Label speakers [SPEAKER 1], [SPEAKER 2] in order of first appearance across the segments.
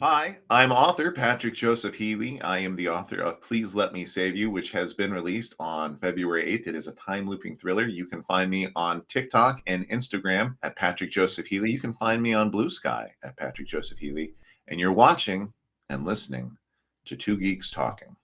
[SPEAKER 1] Hi, I'm author Patrick Joseph Healy. I am the author of Please Let Me Save You, which has been released on February 8th. It is a time looping thriller. You can find me on TikTok and Instagram at Patrick Joseph Healy. You can find me on Blue Sky at Patrick Joseph Healy. And you're watching and listening to Two Geeks Talking.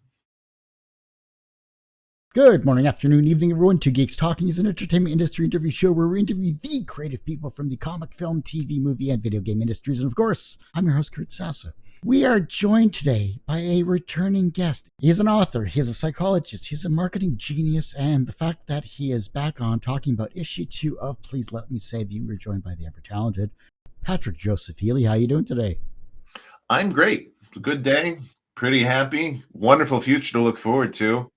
[SPEAKER 2] Good morning, afternoon, evening, everyone. Two Geeks Talking is an entertainment industry interview show where we interview the creative people from the comic, film, TV, movie, and video game industries. And of course, I'm your host, Kurt Sassa. We are joined today by a returning guest. He is an author, he is a psychologist, he's a marketing genius, and the fact that he is back on talking about issue 2 of Please Let Me Save You, we're joined by the ever-talented Patrick Joseph Healy. How are you doing today?
[SPEAKER 1] I'm great. It's a good day. Pretty happy. Wonderful future to look forward to.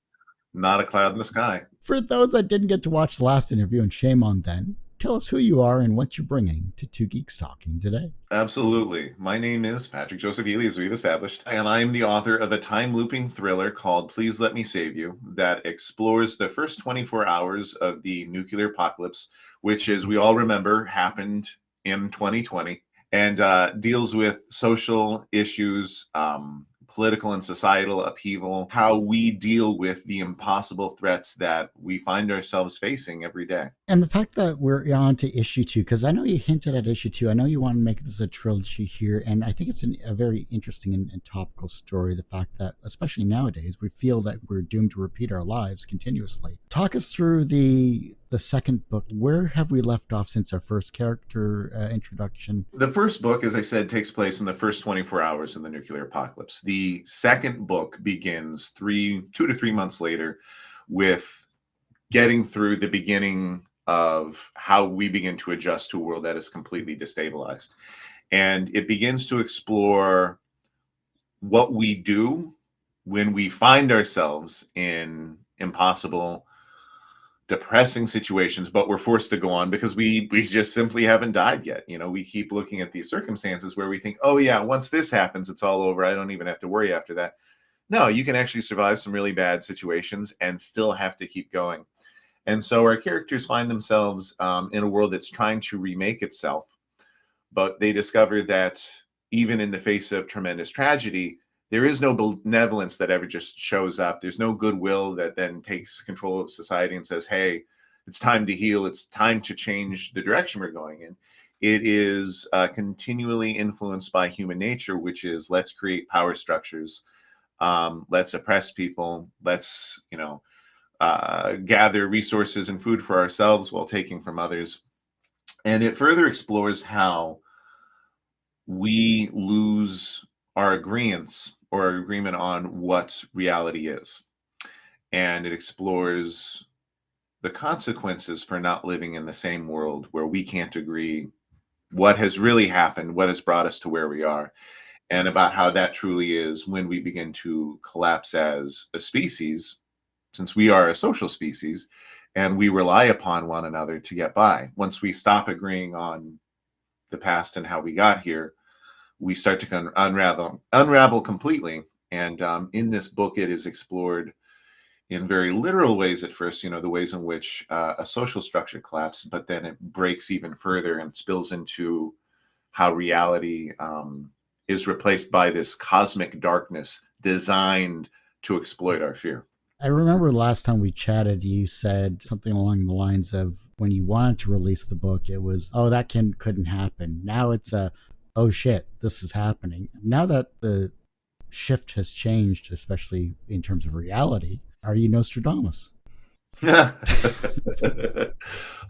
[SPEAKER 1] Not a cloud in the sky.
[SPEAKER 2] For those that didn't get to watch the last interview, and shame on them, tell us who you are and what you're bringing to Two Geeks Talking today.
[SPEAKER 1] Absolutely. My name is Patrick Joseph Healy, as we've established, and I'm the author of a time looping thriller called Please Let Me Save You that explores the first 24 hours of the nuclear apocalypse, which, as we all remember, happened in 2020, and deals with social issues, political and societal upheaval, how we deal with the impossible threats that we find ourselves facing every day.
[SPEAKER 2] And the fact that we're on to issue 2, because I know you hinted at issue 2, I know you want to make this a trilogy here, and I think it's a very interesting and topical story. The fact that, especially nowadays, we feel that we're doomed to repeat our lives continuously. Talk us through the second book. Where have we left off since our first character introduction?
[SPEAKER 1] The first book, as I said, takes place in the first 24 hours of the nuclear apocalypse. The second book begins 2 to 3 months later with getting through the beginning of how we begin to adjust to a world that is completely destabilized. And it begins to explore what we do when we find ourselves in impossible, depressing situations, but we're forced to go on because we just simply haven't died yet. We keep looking at these circumstances where we think, oh yeah, once this happens, it's all over. I don't even have to worry after that. No, you can actually survive some really bad situations and still have to keep going. And so our characters find themselves in a world that's trying to remake itself, but they discover that even in the face of tremendous tragedy, there is no benevolence that ever just shows up. There's no goodwill that then takes control of society and says, hey, it's time to heal. It's time to change the direction we're going in. It is continually influenced by human nature, which is let's create power structures. Let's oppress people. Let's, gather resources and food for ourselves while taking from others. And it further explores how we lose our agreements or our agreement on what reality is. And it explores the consequences for not living in the same world where we can't agree what has really happened, what has brought us to where we are, and about how that truly is when we begin to collapse as a species, since we are a social species and we rely upon one another to get by. Once we stop agreeing on the past and how we got here, we start to unravel completely. And in this book, it is explored in very literal ways at first, the ways in which a social structure collapses, but then it breaks even further and spills into how reality is replaced by this cosmic darkness designed to exploit our fear.
[SPEAKER 2] I remember last time we chatted, you said something along the lines of when you wanted to release the book, it was, oh, that couldn't happen. Now it's oh shit, this is happening. Now that the shift has changed, especially in terms of reality, are you Nostradamus?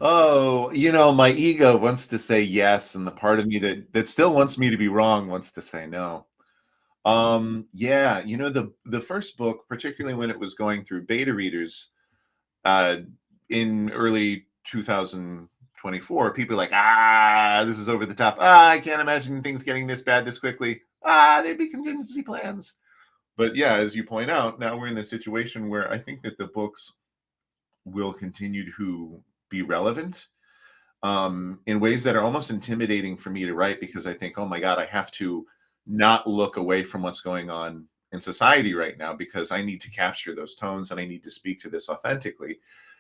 [SPEAKER 1] Oh, my ego wants to say yes, and the part of me that still wants me to be wrong wants to say no. Yeah, the first book, particularly when it was going through beta readers in early 2024, people are like, this is over the top. I can't imagine things getting this bad this quickly. There'd be contingency plans. But yeah, as you point out, now we're in the situation where I think that the books will continue to be relevant in ways that are almost intimidating for me to write, because I think, oh my God, I have to not look away from what's going on in society right now, because I need to capture those tones and I need to speak to this authentically,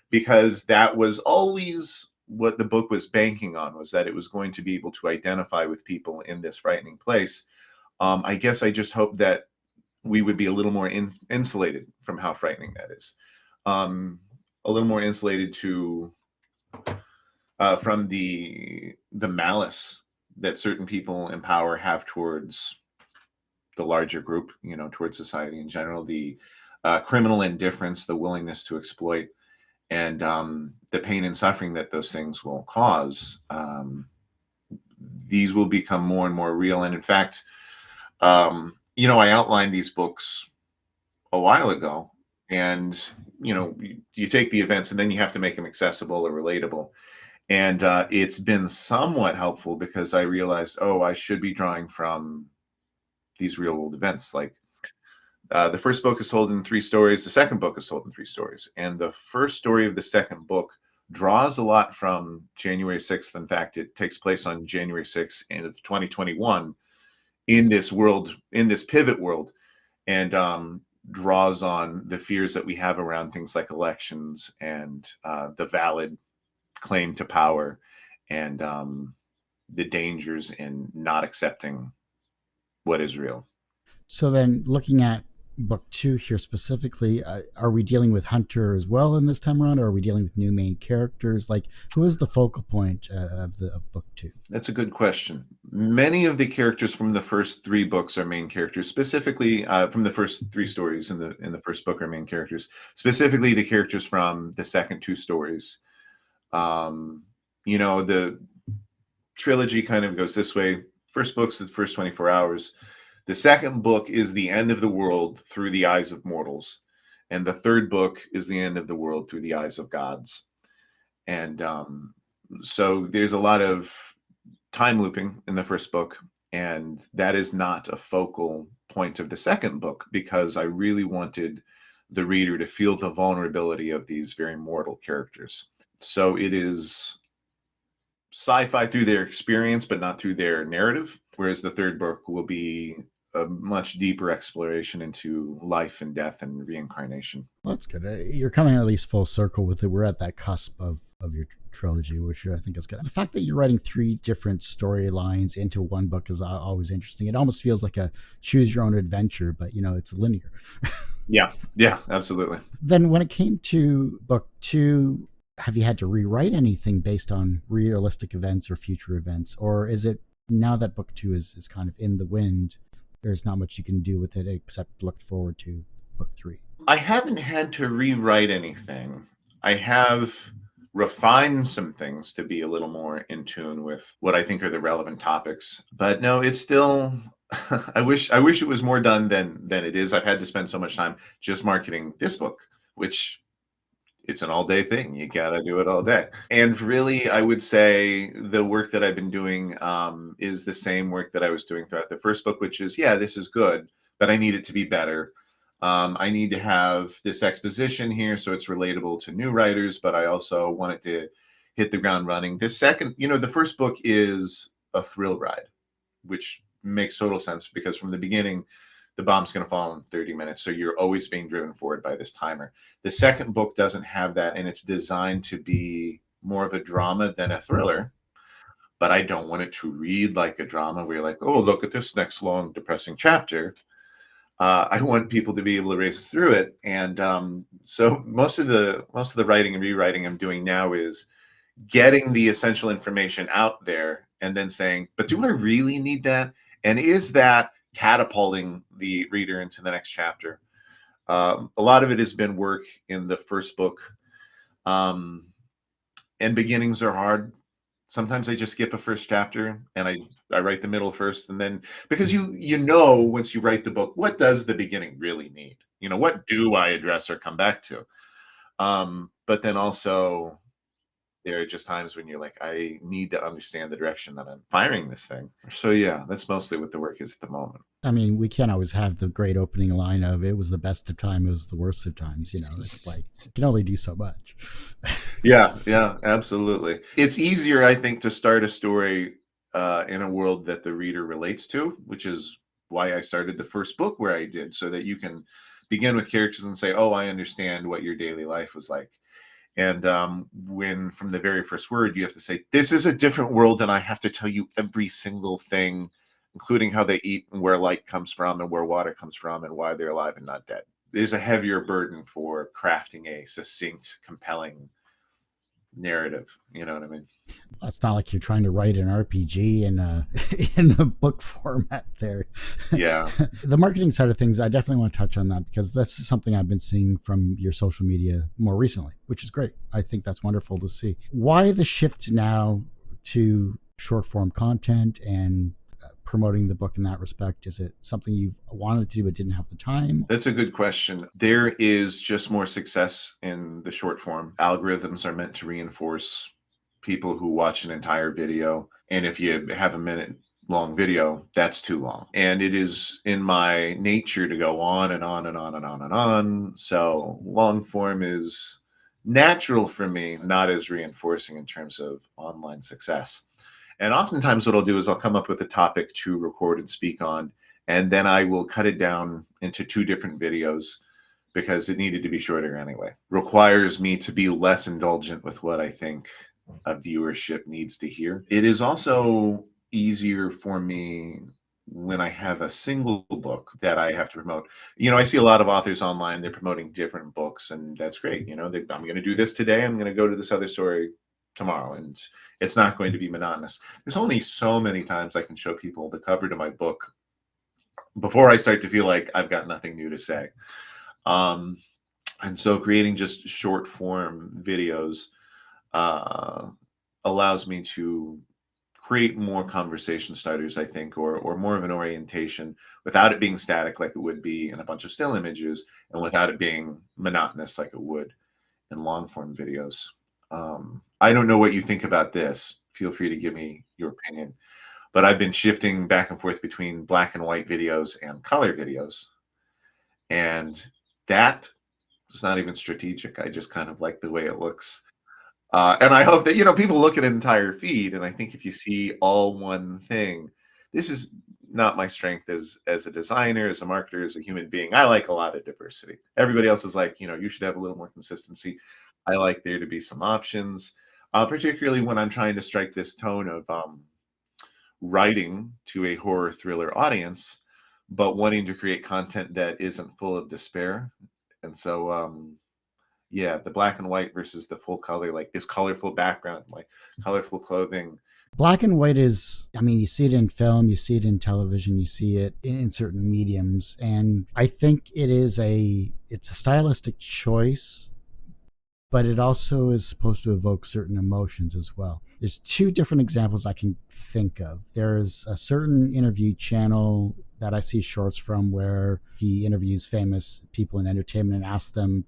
[SPEAKER 1] because that was always what the book was banking on, was that it was going to be able to identify with people in this frightening place. I guess I just hope that we would be a little more insulated from how frightening that is. A little more insulated to from the malice that certain people in power have towards the larger group, towards society in general, the criminal indifference, the willingness to exploit, and the pain and suffering that those things will cause. These will become more and more real. And in fact, I outlined these books a while ago, and you take the events and then you have to make them accessible or relatable. And it's been somewhat helpful because I realized, I should be drawing from these real world events. Like the first book is told in 3 stories. The second book is told in 3 stories. And the first story of the second book draws a lot from January 6th. In fact, it takes place on January 6th of 2021 in this world, in this pivot world, and draws on the fears that we have around things like elections and the valid claim to power, and the dangers in not accepting what is real.
[SPEAKER 2] So then, looking at book 2 here specifically, are we dealing with Hunter as well in this time around, or are we dealing with new main characters? Like, who is the focal point of book 2?
[SPEAKER 1] That's a good question. Many of the characters from the first 3 books are main characters. Specifically, from the first 3 stories in the first book are main characters. Specifically, the characters from the second 2 stories. The trilogy kind of goes this way. First book's the first 24 hours. The second book is the end of the world through the eyes of mortals. And the third book is the end of the world through the eyes of gods. And so there's a lot of time looping in the first book. And that is not a focal point of the second book, because I really wanted the reader to feel the vulnerability of these very mortal characters. So it is sci-fi through their experience, but not through their narrative. Whereas the third book will be a much deeper exploration into life and death and reincarnation.
[SPEAKER 2] Well, that's good. You're coming at least full circle with it. We're at that cusp of your trilogy, which I think is good. The fact that you're writing 3 different storylines into one book is always interesting. It almost feels like a choose your own adventure, but it's linear.
[SPEAKER 1] Yeah, absolutely.
[SPEAKER 2] Then when it came to book 2, have you had to rewrite anything based on realistic events or future events? Or is it, now that book 2 is kind of in the wind, there's not much you can do with it except look forward to book 3?
[SPEAKER 1] I haven't had to rewrite anything. I have refined some things to be a little more in tune with what I think are the relevant topics. But no, it's still, I wish it was more done than it is. I've had to spend so much time just marketing this book, which it's an all-day thing. You gotta do it all day. And really, I would say the work that I've been doing is the same work that I was doing throughout the first book, which is, this is good, but I need it to be better. I need to have this exposition here so it's relatable to new writers, but I also want it to hit the ground running. The second, the first book is a thrill ride, which makes total sense because from the beginning, the bomb's going to fall in 30 minutes. So you're always being driven forward by this timer. The second book doesn't have that, and it's designed to be more of a drama than a thriller. But I don't want it to read like a drama where you're like, oh, look at this next long, depressing chapter. I want people to be able to race through it. And so most of the writing and rewriting I'm doing now is getting the essential information out there and then saying, but do I really need that? And is that catapulting the reader into the next chapter? A lot of it has been work in the first book. And beginnings are hard. Sometimes I just skip a first chapter and I write the middle first, and then because you know once you write the book, what does the beginning really need? What do I address or come back to? But then also there are just times when you're like, I need to understand the direction that I'm firing this thing. So that's mostly what the work is at the moment.
[SPEAKER 2] I mean, we can't always have the great opening line of "it was the best of time, it was the worst of times." It's like you can only do so much.
[SPEAKER 1] Yeah, absolutely. It's easier, I think, to start a story in a world that the reader relates to, which is why I started the first book where I did, so that you can begin with characters and say, oh, I understand what your daily life was like. And when from the very first word, you have to say, this is a different world, and I have to tell you every single thing including how they eat and where light comes from and where water comes from and why they're alive and not dead. There's a heavier burden for crafting a succinct, compelling narrative. You know what I mean?
[SPEAKER 2] It's not like you're trying to write an RPG in a in a book format there.
[SPEAKER 1] Yeah.
[SPEAKER 2] The marketing side of things, I definitely want to touch on that because that's something I've been seeing from your social media more recently, which is great. I think that's wonderful to see. Why the shift now to short form content and promoting the book in that respect? Is it something you've wanted to do but didn't have the time?
[SPEAKER 1] That's a good question. There is just more success in the short form. Algorithms are meant to reinforce people who watch an entire video. And if you have a minute long video, that's too long. And it is in my nature to go on and on and on and on and on. So long form is natural for me, not as reinforcing in terms of online success. And oftentimes what I'll do is I'll come up with a topic to record and speak on, and then I will cut it down into 2 different videos because it needed to be shorter anyway. Requires me to be less indulgent with what I think a viewership needs to hear. It is also easier for me when I have a single book that I have to promote. I see a lot of authors online, they're promoting different books, and that's great. I'm going to do this today, I'm going to go to this other story tomorrow, and it's not going to be monotonous. There's only so many times I can show people the cover to my book before I start to feel like I've got nothing new to say. And so creating just short form videos allows me to create more conversation starters, I think, or more of an orientation without it being static like it would be in a bunch of still images, and without it being monotonous like it would in long form videos. I don't know what you think about this. Feel free to give me your opinion. But I've been shifting back and forth between black and white videos and color videos. And that is not even strategic. I just kind of like the way it looks. And I hope that, people look at an entire feed. And I think if you see all one thing, this is not my strength as a designer, as a marketer, as a human being. I like a lot of diversity. Everybody else is like, you should have a little more consistency. I like there to be some options, particularly when I'm trying to strike this tone of writing to a horror thriller audience, but wanting to create content that isn't full of despair. And so, yeah, the black and white versus the full color, like this colorful background, like colorful clothing.
[SPEAKER 2] Black and white is, you see it in film, you see it in television, you see it in certain mediums. And I think it's a stylistic choice, but it also is supposed to evoke certain emotions as well. There's 2 different examples I can think of. There's a certain interview channel that I see shorts from where he interviews famous people in entertainment and asks them,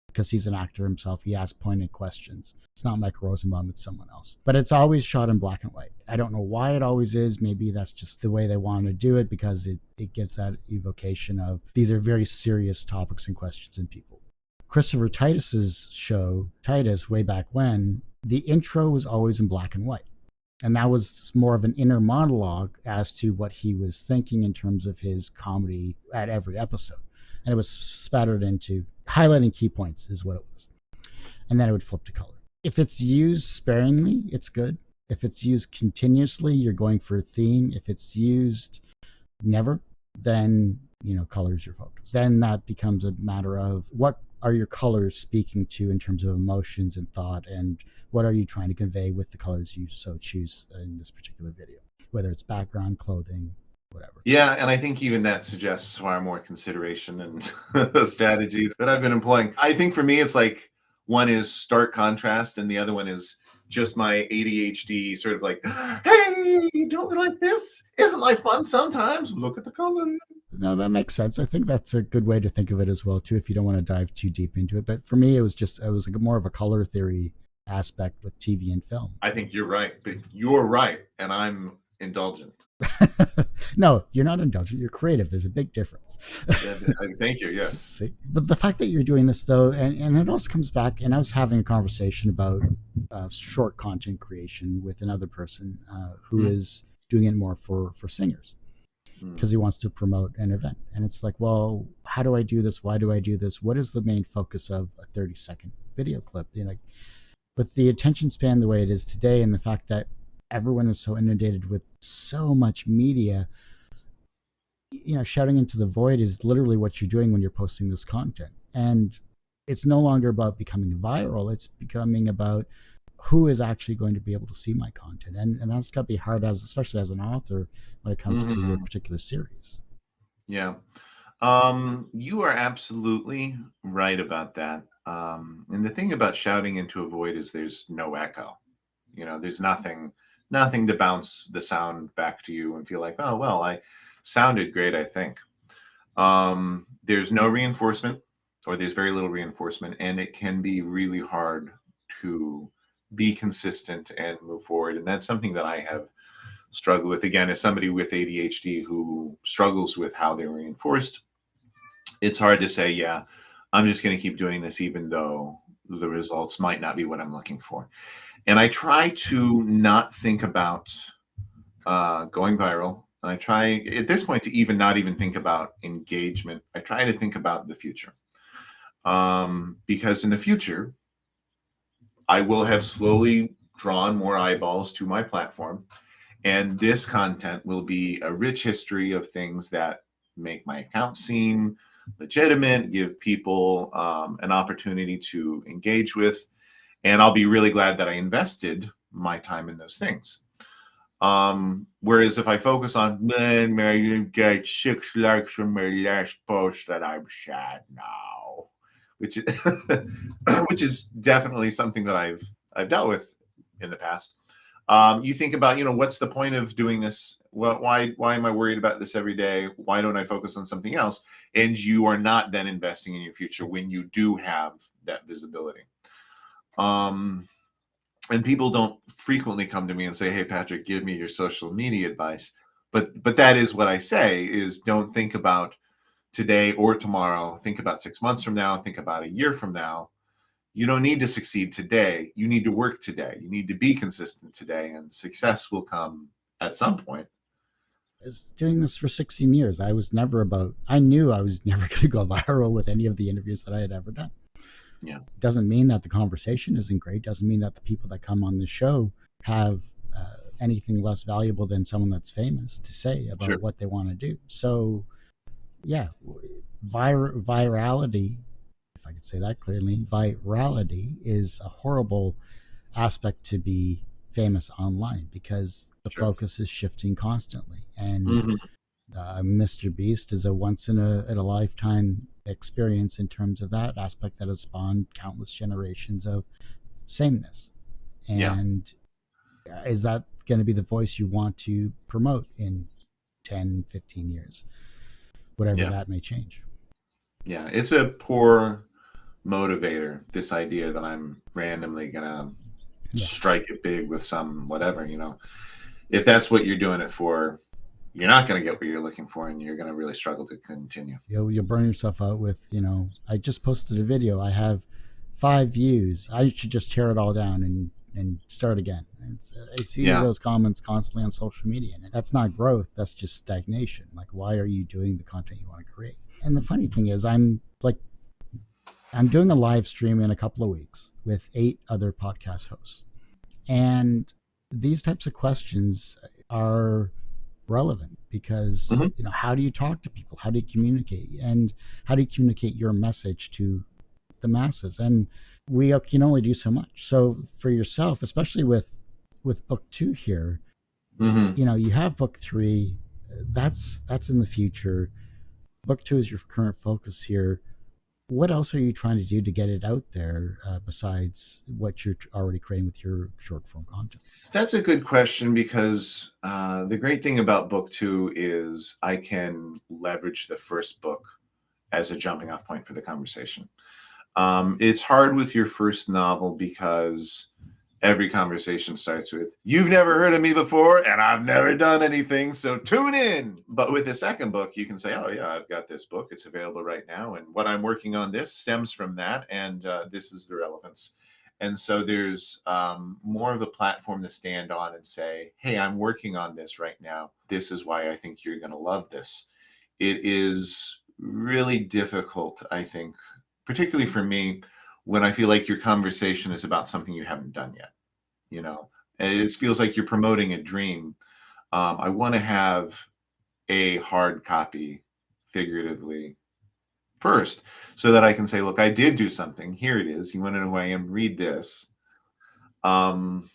[SPEAKER 2] because he's an actor himself, he asks pointed questions. It's not Mike Rosenbaum, it's someone else. But it's always shot in black and white. I don't know why it always is. Maybe that's just the way they want to do it, because it gives that evocation of these are very serious topics and questions and people. Christopher Titus's show, Titus, way back when, the intro was always in black and white. And that was more of an inner monologue as to what he was thinking in terms of his comedy at every episode. And it was spattered into highlighting key points is what it was. And then it would flip to color. If it's used sparingly, it's good. If it's used continuously, you're going for a theme. If it's used never, then, color is your focus. Then that becomes a matter of what are your colors speaking to in terms of emotions and thought, and what are you trying to convey with the colors you so choose in this particular video, whether it's background, clothing, whatever.
[SPEAKER 1] Yeah, and I think even that suggests far more consideration and a strategy that I've been employing. I think for me, it's like one is stark contrast, and the other one is just my ADHD sort of like, hey, don't we like this? Isn't life fun sometimes? Look at the color.
[SPEAKER 2] No, that makes sense. I think that's a good way to think of it as well, too, if you don't want to dive too deep into it. But for me, it was more of a color theory aspect with TV and film.
[SPEAKER 1] I think you're right, but you're right, and I'm indulgent.
[SPEAKER 2] No, you're not indulgent. You're creative. There's a big difference.
[SPEAKER 1] Yeah, thank you. Yes.
[SPEAKER 2] See? But the fact that you're doing this, though, and it also comes back, and I was having a conversation about short content creation with another person who is doing it more for singers, because he wants to promote an event. And it's like, well, how do I do this? Why do I do this? What is the main focus of a 30-second video clip? With the attention span the way it is today, and the fact that everyone is so inundated with so much media, shouting into the void is literally what you're doing when you're posting this content. And it's no longer about becoming viral. It's becoming about who is actually going to be able to see my content. And that's got to be hard, especially as an author, when it comes to your particular series.
[SPEAKER 1] Yeah. You are absolutely right about that. And the thing about shouting into a void is there's no echo. There's nothing to bounce the sound back to you and feel like, oh, well, I sounded great, I think. There's no reinforcement, or there's very little reinforcement, and it can be really hard to be consistent and move forward. And that's something that I have struggled with, again, as somebody with ADHD who struggles with how they're reinforced. It's hard to say, yeah, I'm just going to keep doing this, even though the results might not be what I'm looking for. And I try to not think about going viral. And I try at this point to not even think about engagement. I try to think about the future. Because in the future, I will have slowly drawn more eyeballs to my platform. And this content will be a rich history of things that make my account seem legitimate, give people an opportunity to engage with. And I'll be really glad that I invested my time in those things. Whereas if I focus on, man, I didn't get 6 likes from my last post, that I'm sad now, which which is definitely something that I've dealt with in the past. You think about, what's the point of doing this? Well, why am I worried about this every day? Why don't I focus on something else? And you are not then investing in your future when you do have that visibility. And people don't frequently come to me and say, hey, Patrick, give me your social media advice. But that is what I say, is don't think about today or tomorrow. Think about 6 months from now. Think about a year from now. You don't need to succeed today. You need to work today. You need to be consistent today, and success will come at some point.
[SPEAKER 2] I was doing this for 16 years. I knew I was never going to go viral with any of the interviews that I had ever done.
[SPEAKER 1] Yeah.
[SPEAKER 2] Doesn't mean that the conversation isn't great. Doesn't mean that the people that come on the show have anything less valuable than someone that's famous to say about what they want to do. So, yeah, virality, if I could say that clearly, virality is a horrible aspect to be famous online, because the focus is shifting constantly. And Mr. Beast is a once in a lifetime experience in terms of that aspect, that has spawned countless generations of sameness. And is that going to be the voice you want to promote in 10, 15 years? Whatever that may change.
[SPEAKER 1] Yeah, it's a poor motivator, this idea that I'm randomly gonna strike it big with some whatever. If that's what you're doing it for, you're not going to get what you're looking for, and you're going to really struggle to continue.
[SPEAKER 2] You'll burn yourself out with, I just posted a video, I have 5 views, I should just tear it all down and start again. I see those comments constantly on social media, and that's not growth, that's just stagnation. Like, why are you doing the content you want to create? And the funny thing is, I'm doing a live stream in a couple of weeks with 8 other podcast hosts. And these types of questions are relevant, because how do you talk to people? How do you communicate? And how do you communicate your message to the masses? And we can only do so much. So for yourself, especially with book 2 here, you have book 3, that's in the future. Book 2 is your current focus here. What else are you trying to do to get it out there, besides what you're already creating with your short form content?
[SPEAKER 1] That's a good question, because the great thing about book 2 is I can leverage the first book as a jumping off point for the conversation. It's hard with your first novel, because every conversation starts with, you've never heard of me before, and I've never done anything, so tune in. But with the second book, you can say, oh yeah, I've got this book, it's available right now, and what I'm working on this stems from that, and this is the relevance. And so there's more of a platform to stand on and say, hey, I'm working on this right now. This is why I think you're going to love this. It is really difficult, I think, particularly for me, when I feel like your conversation is about something you haven't done yet. It feels like you're promoting a dream. I want to have a hard copy, figuratively, first, so that I can say, look, I did do something. Here it is. You want to know who I am? Read this. And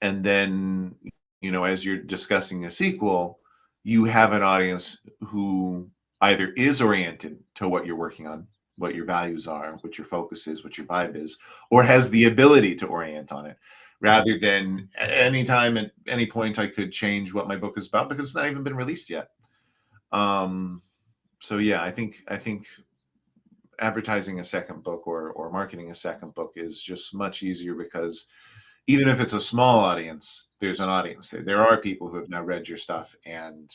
[SPEAKER 1] then, as you're discussing a sequel, you have an audience who either is oriented to what you're working on, what your values are, what your focus is, what your vibe is, or has the ability to orient on it, rather than anytime at any point I could change what my book is about because it's not even been released yet. So yeah, I think advertising a second book or marketing a second book is just much easier because even if it's a small audience, there's an audience there. There are people who have now read your stuff and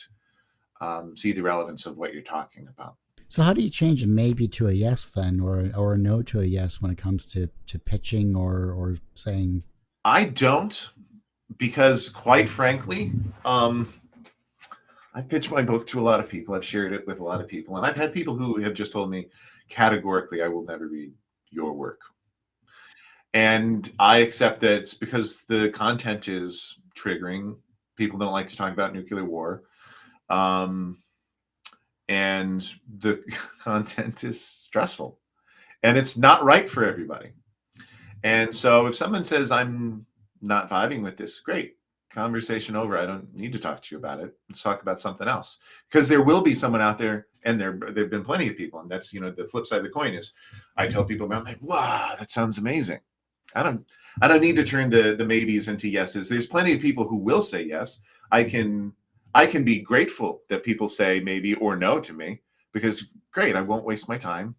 [SPEAKER 1] see the relevance of what you're talking about.
[SPEAKER 2] So how do you change a maybe to a yes then, or a no to a yes when it comes to pitching or saying?
[SPEAKER 1] I don't, because quite frankly, I've pitched my book to a lot of people. I've shared it with a lot of people, and I've had people who have just told me categorically, I will never read your work. And I accept that it's because the content is triggering. People don't like to talk about nuclear war. And the content is stressful. And it's not right for everybody. And so if someone says, I'm not vibing with this, great. Conversation over. I don't need to talk to you about it. Let's talk about something else. Because there will be someone out there, and there've been plenty of people. And that's, the flip side of the coin is I tell people, I'm like, wow, that sounds amazing. I don't need to turn the maybes into yeses. There's plenty of people who will say yes. I can be grateful that people say maybe or no to me, because great, I won't waste my time.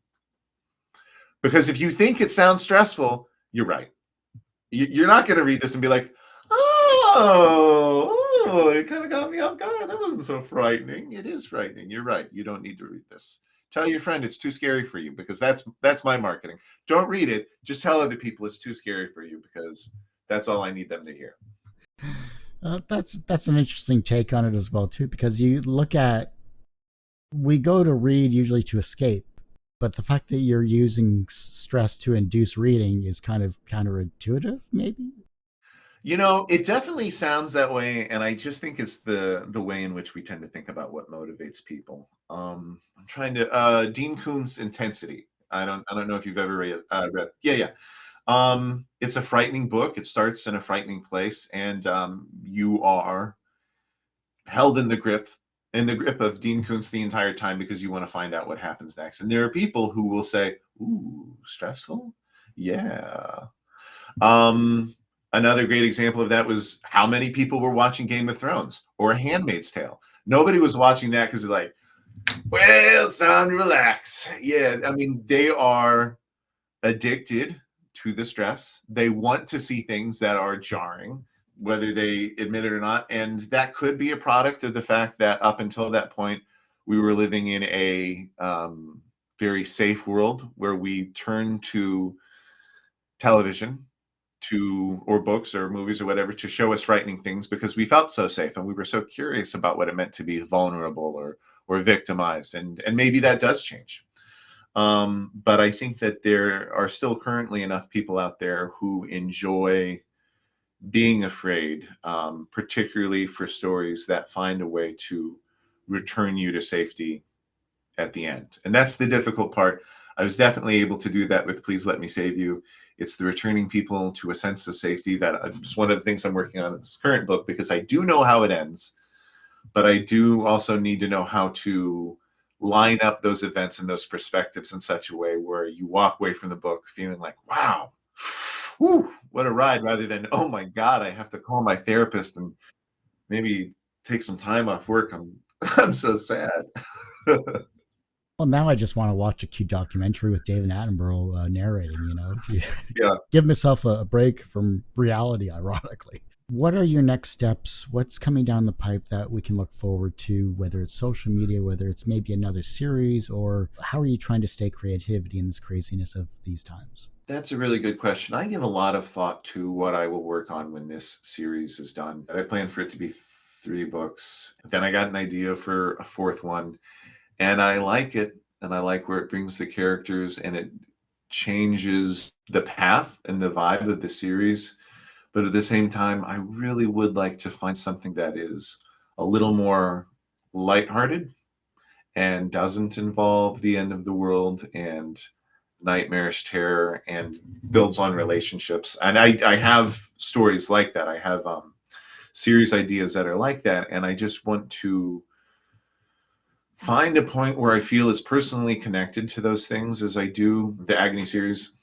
[SPEAKER 1] Because if you think it sounds stressful, you're right. You're not going to read this and be like, oh, it kind of got me off guard. That wasn't so frightening. It is frightening. You're right. You don't need to read this. Tell your friend it's too scary for you, because that's my marketing. Don't read it. Just tell other people it's too scary for you, because that's all I need them to hear.
[SPEAKER 2] That's an interesting take on it as well too, because you look at, we go to read usually to escape, but the fact that you're using stress to induce reading is kind of counterintuitive, maybe.
[SPEAKER 1] It definitely sounds that way, and I just think it's the way in which we tend to think about what motivates people. I'm trying to Dean Koontz Intensity. I don't know if you've ever read. Yeah. It's a frightening book. It starts in a frightening place, and you are held in the grip of Dean Koontz the entire time, because you want to find out what happens next. And there are people who will say, "Ooh, stressful." Yeah. Another great example of that was how many people were watching Game of Thrones or Handmaid's Tale. Nobody was watching that because they're like, well, it's time to relax. Yeah, I mean, they are addicted to the stress. They want to see things that are jarring, whether they admit it or not. And that could be a product of the fact that up until that point, we were living in a very safe world where we turn to television or books or movies or whatever to show us frightening things, because we felt so safe and we were so curious about what it meant to be vulnerable or victimized. And maybe that does change. But I think that there are still currently enough people out there who enjoy being afraid, particularly for stories that find a way to return you to safety at the end. And that's the difficult part. I was definitely able to do that with Please Let Me Save You. It's the returning people to a sense of safety that is one of the things I'm working on in this current book, because I do know how it ends, but I do also need to know how to line up those events and those perspectives in such a way where you walk away from the book feeling like, wow, whew, what a ride, rather than, oh my God, I have to call my therapist and maybe take some time off work. I'm so sad.
[SPEAKER 2] Well, now I just want to watch a cute documentary with David Attenborough narrating,
[SPEAKER 1] Yeah.
[SPEAKER 2] Give myself a break from reality, ironically. What are your next steps? What's coming down the pipe that we can look forward to, whether it's social media, whether it's maybe another series, or how are you trying to stay creativity in this craziness of these times?
[SPEAKER 1] That's a really good question. I give a lot of thought to what I will work on when this series is done. I plan for it to be 3 books. Then I got an idea for a 4th one. And I like it, and I like where it brings the characters, and it changes the path and the vibe of the series. But at the same time, I really would like to find something that is a little more lighthearted and doesn't involve the end of the world and nightmarish terror and builds on relationships. And I have stories like that. I have series ideas that are like that. And I just want to find a point where I feel as personally connected to those things as I do the Agony series.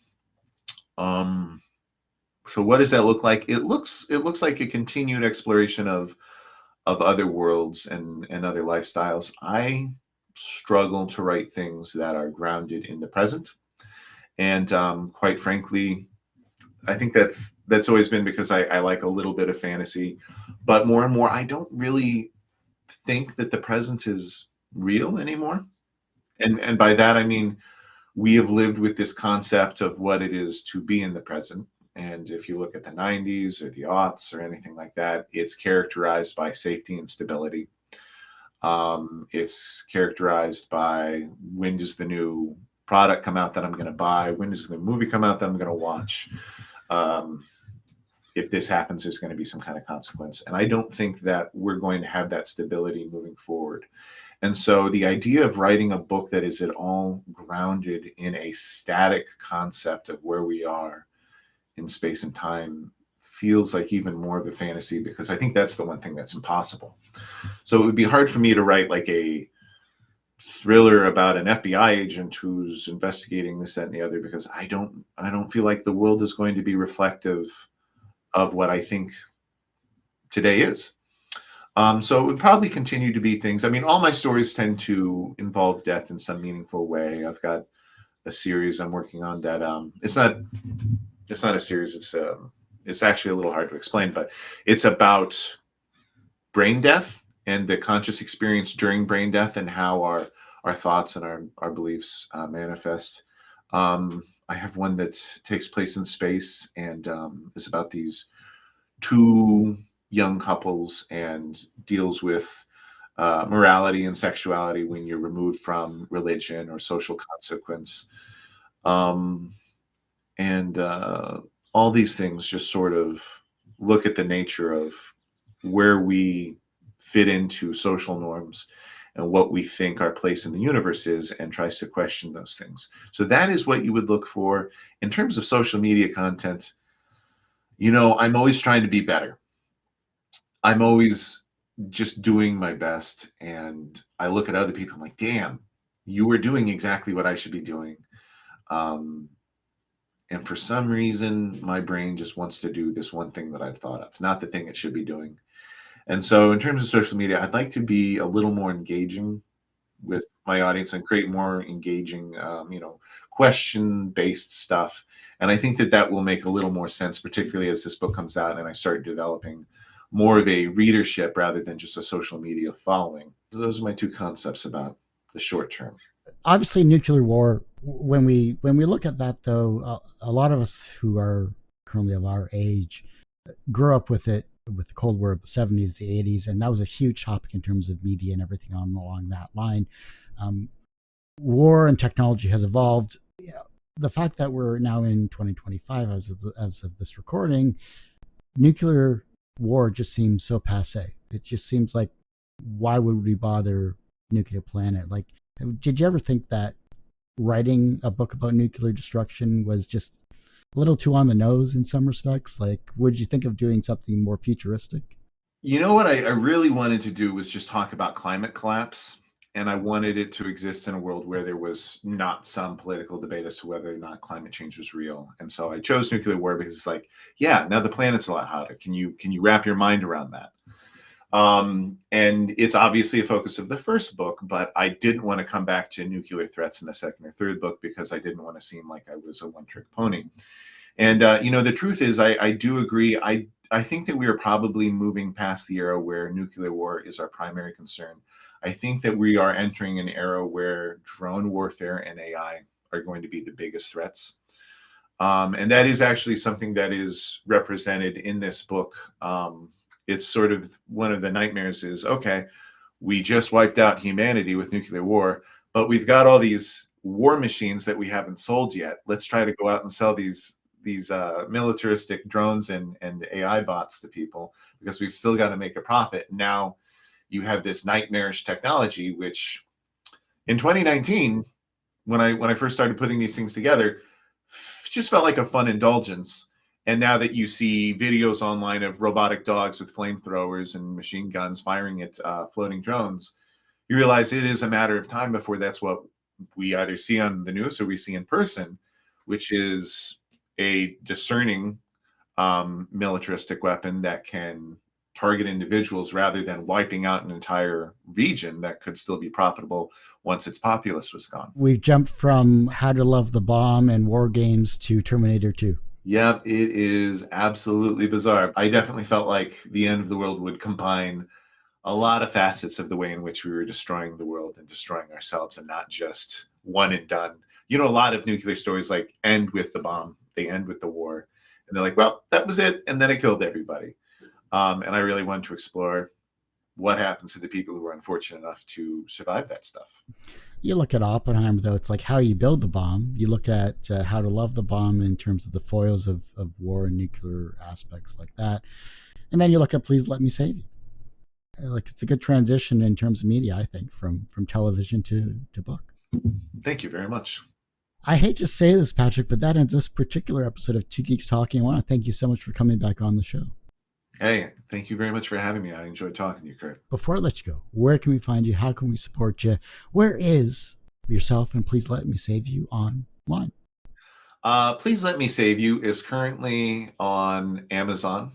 [SPEAKER 1] So what does that look like? It looks like a continued exploration of other worlds and other lifestyles. I struggle to write things that are grounded in the present, and quite frankly, I think that's always been because I like a little bit of fantasy, but more and more I don't really think that the present is real anymore. And by that I mean we have lived with this concept of what it is to be in the present. And if you look at the 90s or the aughts or anything like that, it's characterized by safety and stability. It's characterized by when does the new product come out that I'm going to buy? When does the movie come out that I'm going to watch? If this happens, there's going to be some kind of consequence. And I don't think that we're going to have that stability moving forward. And so the idea of writing a book that is at all grounded in a static concept of where we are in space and time feels like even more of a fantasy, because I think that's the one thing that's impossible. So it would be hard for me to write like a thriller about an FBI agent who's investigating this, that, and the other, because I don't feel like the world is going to be reflective of what I think today is. So it would probably continue to be things. I mean, all my stories tend to involve death in some meaningful way. I've got a series I'm working on that it's not a series. It's actually a little hard to explain, but it's about brain death and the conscious experience during brain death and how our thoughts and our beliefs manifest. I have one that takes place in space and is about these two young couples and deals with morality and sexuality when you're removed from religion or social consequence. And all these things just sort of look at the nature of where we fit into social norms and what we think our place in the universe is, and tries to question those things. So that is what you would look for in terms of social media content. I'm always trying to be better. I'm always just doing my best, and I look at other people, I'm like, damn, you were doing exactly what I should be doing. And for some reason, my brain just wants to do this one thing that I've thought of, not the thing it should be doing. And so in terms of social media, I'd like to be a little more engaging with my audience and create more engaging, question-based stuff. And I think that will make a little more sense, particularly as this book comes out and I start developing more of a readership rather than just a social media following. So those are my two concepts about the short term.
[SPEAKER 2] Obviously, nuclear war. When we look at that, though, a lot of us who are currently of our age grew up with it, with the Cold War of the 70s, the 80s, and that was a huge topic in terms of media and everything along that line. War and technology has evolved. The fact that we're now in 2025 as of this recording, nuclear war just seems so passé. It just seems like, why would we bother nuclear planet? Like, did you ever think that writing a book about nuclear destruction was just a little too on the nose in some respects? Like, would you think of doing something more futuristic?
[SPEAKER 1] You know what I really wanted to do was just talk about climate collapse. And I wanted it to exist in a world where there was not some political debate as to whether or not climate change was real. And so I chose nuclear war because it's like, yeah, now the planet's a lot hotter. Can you wrap your mind around that? And it's obviously a focus of the first book, but I didn't want to come back to nuclear threats in the second or third book because I didn't want to seem like I was a one-trick pony. And the truth is, I do agree. I think that we are probably moving past the era where nuclear war is our primary concern. I think that we are entering an era where drone warfare and AI are going to be the biggest threats. And that is actually something that is represented in this book. It's sort of one of the nightmares is, okay, we just wiped out humanity with nuclear war, but we've got all these war machines that we haven't sold yet. Let's try to go out and sell these militaristic drones and AI bots to people because we've still got to make a profit. Now, you have this nightmarish technology, which in 2019, when I first started putting these things together, just felt like a fun indulgence. And now that you see videos online of robotic dogs with flamethrowers and machine guns firing at floating drones, you realize it is a matter of time before that's what we either see on the news or we see in person, which is a discerning militaristic weapon that can target individuals rather than wiping out an entire region that could still be profitable once its populace was gone.
[SPEAKER 2] We've jumped from How to Love the Bomb and War Games to Terminator 2.
[SPEAKER 1] Yep, it is absolutely bizarre. I definitely felt like the end of the world would combine a lot of facets of the way in which we were destroying the world and destroying ourselves, and not just one and done. You know, a lot of nuclear stories like end with the bomb, they end with the war, and they're like, well, that was it, and then it killed everybody. And I really wanted to explore what happens to the people who are unfortunate enough to survive that stuff.
[SPEAKER 2] You look at Oppenheimer, though, it's like how you build the bomb. You look at How to Love the Bomb in terms of the foils of war and nuclear aspects like that. And then you look at Please Let Me Save You. Like, it's a good transition in terms of media, I think, from television to book.
[SPEAKER 1] Thank you very much.
[SPEAKER 2] I hate to say this, Patrick, but that ends this particular episode of Two Geeks Talking. I want to thank you so much for coming back on the show.
[SPEAKER 1] Hey, thank you very much for having me. I enjoyed talking to you, Kurt.
[SPEAKER 2] Before I let you go, where can we find you? How can we support you? Where is yourself and Please Let Me Save You online?
[SPEAKER 1] Please Let Me Save You is currently on Amazon.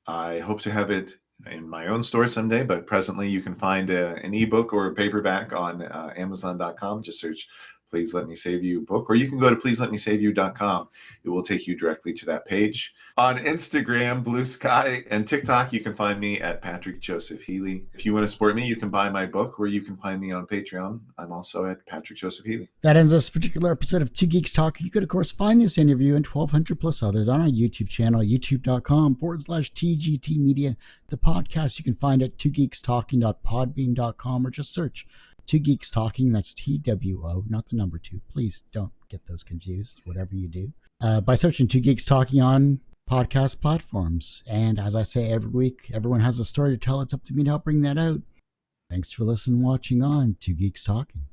[SPEAKER 1] I hope to have it in my own store someday, but presently you can find an ebook or a paperback on Amazon.com. Just search Please Let Me Save You book, or you can go to pleaseletmesaveYou.com. It will take you directly to that page. On Instagram, Blue Sky, and TikTok, you can find me at Patrick Joseph Healy. If you want to support me, you can buy my book, or you can find me on Patreon. I'm also at Patrick Joseph Healy.
[SPEAKER 2] That ends this particular episode of Two Geeks Talking. You could, of course, find this interview and 1,200 plus others on our YouTube channel, youtube.com/TGT Media. The podcast you can find at twogeekstalking.podbean.com, or just search Two Geeks Talking. That's TWO, not the number 2. Please don't get those confused, whatever you do. By searching Two Geeks Talking on podcast platforms. And as I say every week, everyone has a story to tell. It's up to me to help bring that out. Thanks for listening and watching on Two Geeks Talking.